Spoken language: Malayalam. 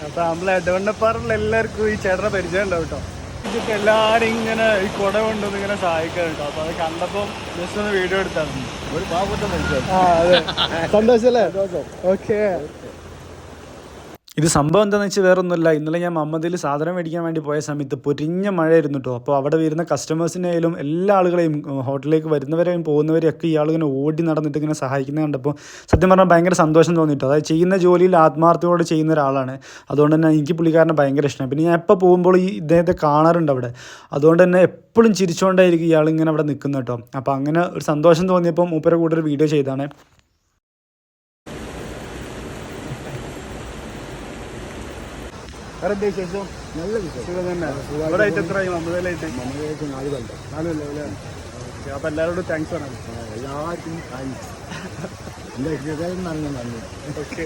അപ്പൊ നമ്മളെ എടവണ്ണപ്പാറയുള്ള എല്ലാവർക്കും ഈ ചേട്ടനെ പരിചയം ഉണ്ടാവും കേട്ടോ. ഇതൊക്കെ എല്ലാരും ഇങ്ങനെ ഈ കുട കൊണ്ടൊന്ന് ഇങ്ങനെ സഹായിക്കാറുണ്ടോ. അപ്പൊ അത് കണ്ടപ്പോ ജസ്റ്റ് ഒന്ന് വീഡിയോ എടുത്താണ്. ഒരു പാവപ്പെട്ട മനുഷ്യൻ. അതെ, സന്തോഷല്ലേ? ഓക്കെ. ഇത് സംഭവം എന്താണെന്ന് വെച്ചാൽ വേറെ ഒന്നുമില്ല. ഇന്നലെ ഞാൻ മമ്മദിൽ സാധനം മേടിക്കാൻ വേണ്ടി പോയ സമയത്ത് പൊരിഞ്ഞ മഴയായിരുന്നു കേട്ടോ. അപ്പോൾ അവിടെ വരുന്ന കസ്റ്റമേഴ്സിനായാലും എല്ലാ ആളുകളെയും ഹോട്ടലിലേക്ക് വരുന്നവരെയും പോകുന്നവരെയും ഒക്കെ ഇയാൾ ഇങ്ങനെ ഓടി നടന്നിട്ട് ഇങ്ങനെ സഹായിക്കുന്നത് കണ്ടപ്പോൾ സത്യം പറഞ്ഞാൽ ഭയങ്കര സന്തോഷം തോന്നിയിട്ടോ. അതായത് ചെയ്യുന്ന ജോലിയിൽ ആത്മാർത്ഥത്തോടെ ചെയ്യുന്ന ഒരാളാണ്. അതുകൊണ്ട് തന്നെ എനിക്ക് പുള്ളിക്കാരനെ ഭയങ്കര ഇഷ്ടമാണ്. പിന്നെ ഞാൻ എപ്പോൾ പോകുമ്പോൾ ഈ ഇദ്ദേഹത്തെ കാണാറുണ്ട് അവിടെ. അതുകൊണ്ട് തന്നെ എപ്പോഴും ചിരിച്ചുകൊണ്ടായിരിക്കും ഇയാൾ ഇങ്ങനെ അവിടെ നിൽക്കുന്നത് കേട്ടോ. അപ്പോൾ അങ്ങനെ ഒരു സന്തോഷം തോന്നിയപ്പോൾ മൂപ്പരെ കൂടെ ഒരു വീഡിയോ ചെയ്താണ്. വേറെ വിശേഷം? നല്ല വിശേഷം തന്നെ. ഇവിടെ ആയിട്ട് എത്രയായി? മമ്മദിലായിട്ട് 4 കൊല്ലം. 4 കൊല്ലം അല്ലേ? അപ്പൊ എല്ലാവരോടും താങ്ക്സ് ആണ്. എല്ലാവർക്കും താങ്ക്സ്. എൻ്റെ നന്ദി. ഓക്കെ.